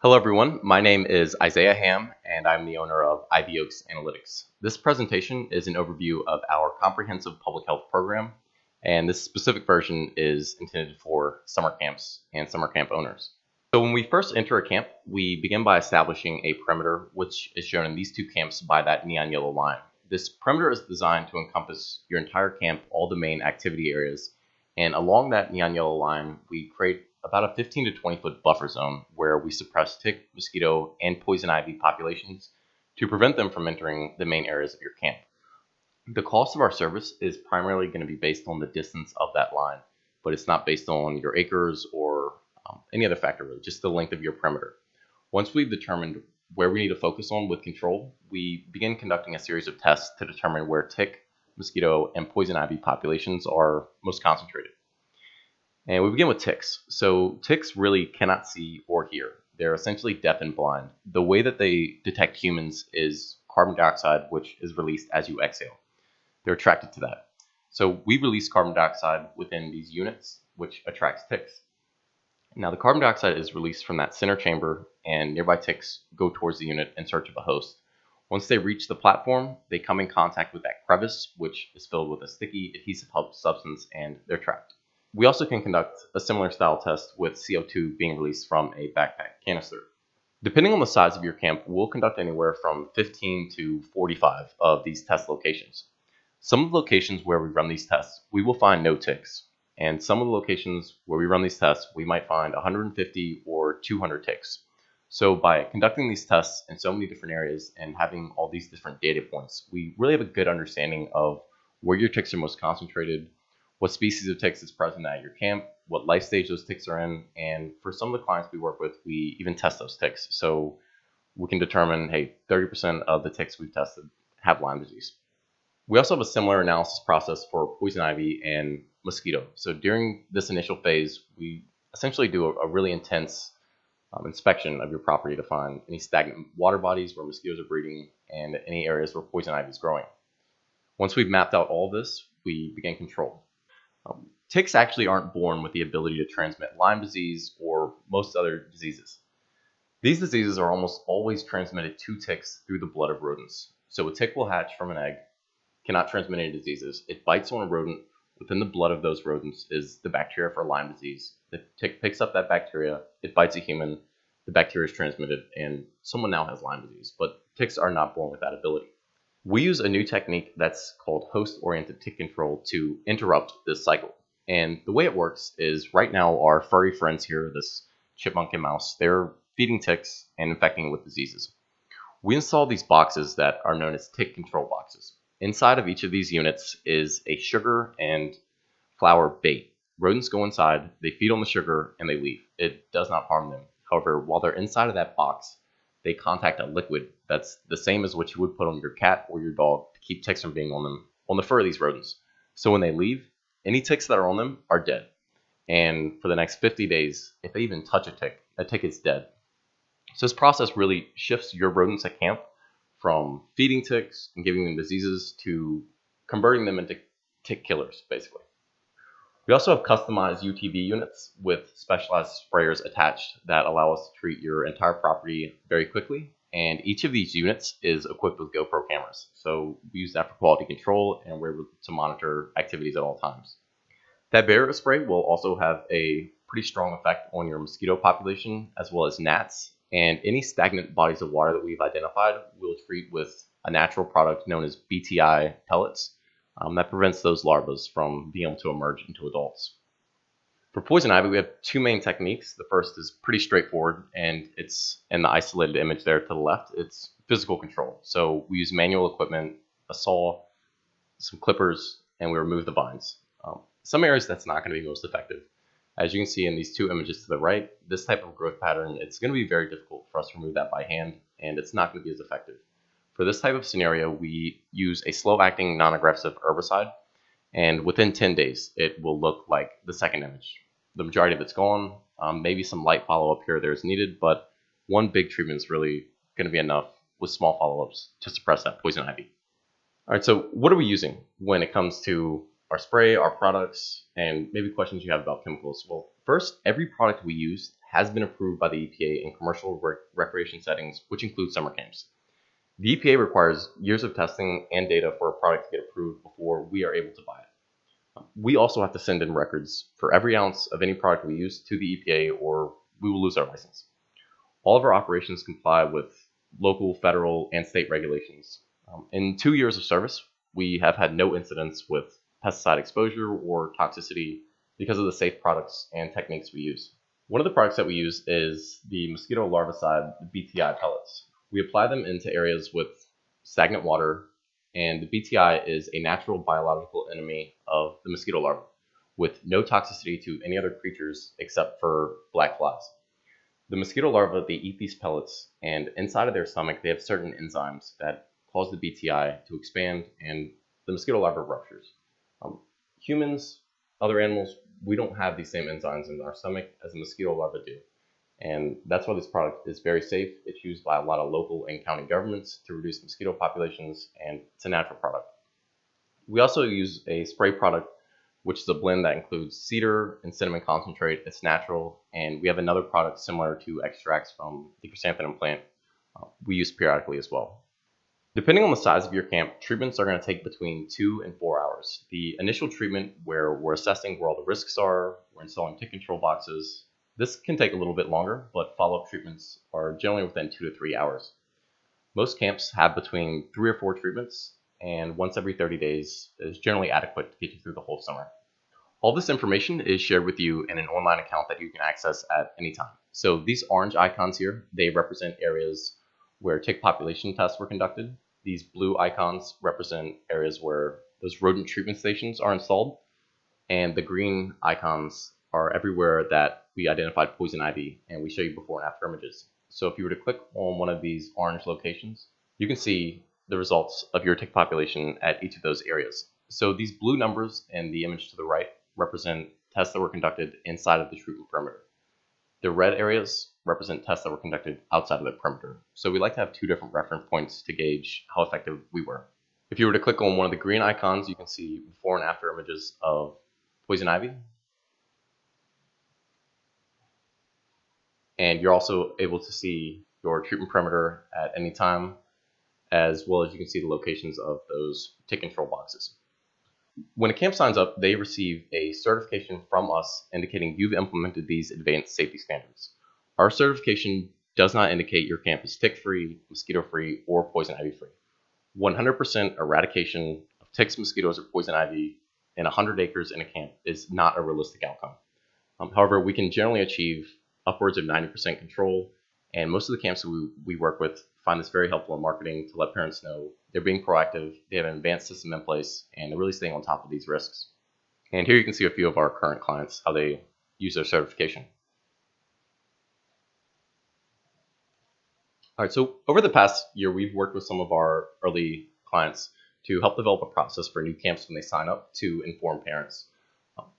Hello, everyone. My name is Isaiah Ham, and I'm the owner of Ivy Oaks Analytics. This presentation is an overview of our comprehensive public health program, and this specific version is intended for summer camps and summer camp owners. So when we first enter a camp, we begin by establishing a perimeter, which is shown in these two camps by that neon yellow line. This perimeter is designed to encompass your entire camp, all the main activity areas, and along that neon yellow line, we create about a 15 to 20 foot buffer zone where we suppress tick, mosquito, and poison ivy populations to prevent them from entering the main areas of your camp. The cost of our service is primarily going to be based on the distance of that line, but it's not based on your acres or any other factor, really, just the length of your perimeter. Once we've determined where we need to focus on with control, we begin conducting a series of tests to determine where tick, mosquito, and poison ivy populations are most concentrated. And we begin with ticks. So ticks really cannot see or hear. They're essentially deaf and blind. The way that they detect humans is carbon dioxide, which is released as you exhale. They're attracted to that. So we release carbon dioxide within these units, which attracts ticks. Now the carbon dioxide is released from that center chamber, and nearby ticks go towards the unit in search of a host. Once they reach the platform, they come in contact with that crevice, which is filled with a sticky adhesive substance, and they're trapped. We also can conduct a similar style test with CO2 being released from a backpack canister. Depending on the size of your camp, we'll conduct anywhere from 15 to 45 of these test locations. Some of the locations where we run these tests, we will find no ticks. And some of the locations where we run these tests, we might find 150 or 200 ticks. So by conducting these tests in so many different areas and having all these different data points, we really have a good understanding of where your ticks are most concentrated, what species of ticks is present at your camp, what life stage those ticks are in, and for some of the clients we work with, we even test those ticks. So we can determine, hey, 30% of the ticks we've tested have Lyme disease. We also have a similar analysis process for poison ivy and mosquito. So during this initial phase, we essentially do a really intense inspection of your property to find any stagnant water bodies where mosquitoes are breeding and any areas where poison ivy is growing. Once we've mapped out all this, we begin control. Ticks actually aren't born with the ability to transmit Lyme disease or most other diseases. These diseases are almost always transmitted to ticks through the blood of rodents. So a tick will hatch from an egg, cannot transmit any diseases. It bites on a rodent. Within the blood of those rodents is the bacteria for Lyme disease. The tick picks up that bacteria, it bites a human, the bacteria is transmitted, and someone now has Lyme disease. But ticks are not born with that ability. We use a new technique that's called host-oriented tick control to interrupt this cycle. And the way it works is right now our furry friends here, this chipmunk and mouse, they're feeding ticks and infecting with diseases. We install these boxes that are known as tick control boxes. Inside of each of these units is a sugar and flour bait. Rodents go inside, they feed on the sugar, and they leave. It does not harm them. However, while they're inside of that box, they contact a liquid that's the same as what you would put on your cat or your dog to keep ticks from being on them, on the fur of these rodents. So when they leave, any ticks that are on them are dead. And for the next 50 days, if they even touch a tick is dead. So this process really shifts your rodents at camp from feeding ticks and giving them diseases to converting them into tick killers, basically. We also have customized UTV units with specialized sprayers attached that allow us to treat your entire property very quickly. And each of these units is equipped with GoPro cameras. So we use that for quality control, and we're able to monitor activities at all times. That barrier spray will also have a pretty strong effect on your mosquito population as well as gnats. And any stagnant bodies of water that we've identified, we'll treat with a natural product known as BTI pellets. That prevents those larvae from being able to emerge into adults. For poison ivy, we have two main techniques. The first is pretty straightforward, and it's in the isolated image there to the left. It's physical control. So we use manual equipment, a saw, some clippers, and we remove the vines. Some areas that's not going to be most effective. As you can see in these two images to the right, this type of growth pattern, it's going to be very difficult for us to remove that by hand, and it's not going to be as effective. For this type of scenario, we use a slow-acting, non-aggressive herbicide, and within 10 days, it will look like the second image. The majority of it's gone. Maybe some light follow-up here or there is needed, but one big treatment is really going to be enough with small follow-ups to suppress that poison ivy. All right, so what are we using when it comes to our spray, our products, and maybe questions you have about chemicals? Well, first, every product we use has been approved by the EPA in commercial recreation settings, which include summer camps. The EPA requires years of testing and data for a product to get approved before we are able to buy it. We also have to send in records for every ounce of any product we use to the EPA, or we will lose our license. All of our operations comply with local, federal, and state regulations. In 2 years of service, we have had no incidents with pesticide exposure or toxicity because of the safe products and techniques we use. One of the products that we use is the mosquito larvicide, the BTI pellets. We apply them into areas with stagnant water, and the BTI is a natural biological enemy of the mosquito larva, with no toxicity to any other creatures except for black flies. The mosquito larvae, they eat these pellets, and inside of their stomach, they have certain enzymes that cause the BTI to expand, and the mosquito larva ruptures. Humans, other animals, we don't have these same enzymes in our stomach as the mosquito larvae do. And that's why this product is very safe. It's used by a lot of local and county governments to reduce mosquito populations, and it's a natural product. We also use a spray product, which is a blend that includes cedar and cinnamon concentrate. It's natural, and we have another product similar to extracts from the chrysanthemum plant we use periodically as well. Depending on the size of your camp, treatments are going to take between 2 and 4 hours. The initial treatment, where we're assessing where all the risks are, we're installing tick control boxes, this can take a little bit longer, but follow-up treatments are generally within 2 to 3 hours. Most camps have between 3 or 4 treatments, and once every 30 days is generally adequate to get you through the whole summer. All this information is shared with you in an online account that you can access at any time. So these orange icons here, they represent areas where tick population tests were conducted. These blue icons represent areas where those rodent treatment stations are installed. And the green icons are everywhere that we identified poison ivy, and we show you before and after images. So if you were to click on one of these orange locations, you can see the results of your tick population at each of those areas. So these blue numbers in the image to the right represent tests that were conducted inside of the treatment perimeter. The red areas represent tests that were conducted outside of the perimeter. So we like to have 2 different reference points to gauge how effective we were. If you were to click on one of the green icons, you can see before and after images of poison ivy. And you're also able to see your treatment perimeter at any time, as well as you can see the locations of those tick control boxes. When a camp signs up, they receive a certification from us indicating you've implemented these advanced safety standards. Our certification does not indicate your camp is tick-free, mosquito-free, or poison ivy-free. 100% eradication of ticks, mosquitoes, or poison ivy in 100 acres in a camp is not a realistic outcome. However, we can generally achieve upwards of 90% control, and most of the camps we work with find this very helpful in marketing to let parents know they're being proactive, they have an advanced system in place, and they're really staying on top of these risks. And here you can see a few of our current clients, how they use their certification. All right, so over the past year, we've worked with some of our early clients to help develop a process for new camps when they sign up to inform parents.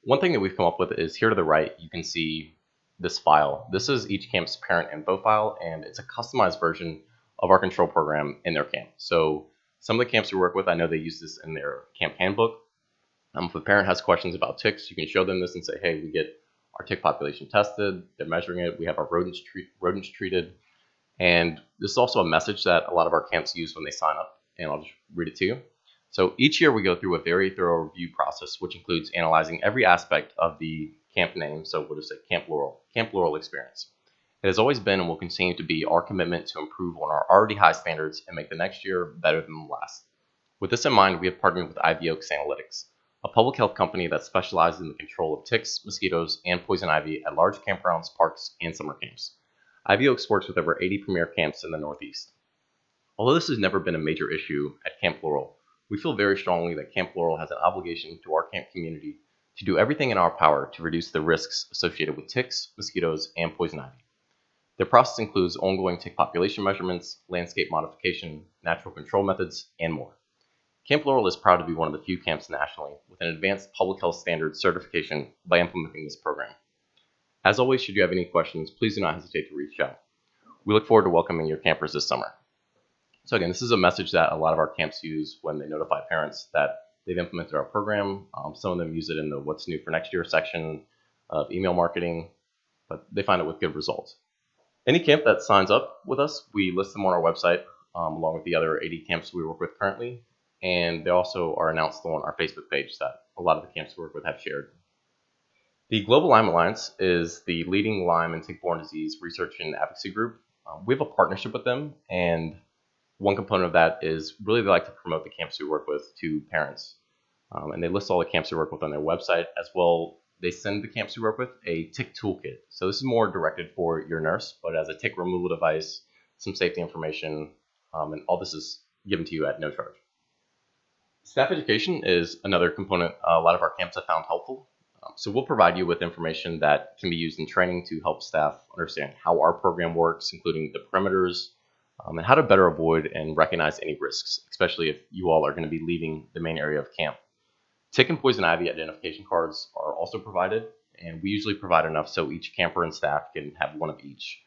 One thing that we've come up with is here to the right, you can see this file. This is each camp's parent info file, and it's a customized version of our control program in their camp. So some of the camps we work with, I know they use this in their camp handbook. If a parent has questions about ticks, you can show them this and say, hey, we get our tick population tested, they're measuring it, we have our rodents treated. And this is also a message that a lot of our camps use when they sign up, and I'll just read it to you. So each year we go through a very thorough review process, which includes analyzing every aspect of the camp name, so we'll just say Camp Laurel experience. It has always been and will continue to be our commitment to improve on our already high standards and make the next year better than the last. With this in mind, we have partnered with Ivy Oaks Analytics, a public health company that specializes in the control of ticks, mosquitoes, and poison ivy at large campgrounds, parks, and summer camps. Ivy Oaks works with over 80 premier camps in the Northeast. Although this has never been a major issue at Camp Laurel, we feel very strongly that Camp Laurel has an obligation to our camp community to do everything in our power to reduce the risks associated with ticks, mosquitoes, and poison ivy. The process includes ongoing tick population measurements, landscape modification, natural control methods, and more. Camp Laurel is proud to be one of the few camps nationally with an advanced public health standards certification by implementing this program. As always, should you have any questions, please do not hesitate to reach out. We look forward to welcoming your campers this summer. So again, this is a message that a lot of our camps use when they notify parents that they've implemented our program. Some of them use it in the What's New for Next Year section of email marketing. but they find it with good results. Any camp that signs up with us, we list them on our website along with the other 80 camps we work with currently, and they also are announced on our Facebook page that a lot of the camps we work with have shared. The Global Lyme Alliance is the leading Lyme and tick-borne disease research and advocacy group. We have a partnership with them, and one component of that is really they like to promote the camps we work with to parents. And they list all the camps we work with on their website. As well, they send the camps we work with a tick toolkit. So this is more directed for your nurse, but as a tick removal device, some safety information, and all this is given to you at no charge. Staff education is another component a lot of our camps have found helpful. So we'll provide you with information that can be used in training to help staff understand how our program works, including the perimeters, and how to better avoid and recognize any risks, especially if you all are going to be leaving the main area of camp. Tick and poison ivy identification cards are also provided, and we usually provide enough so each camper and staff can have one of each.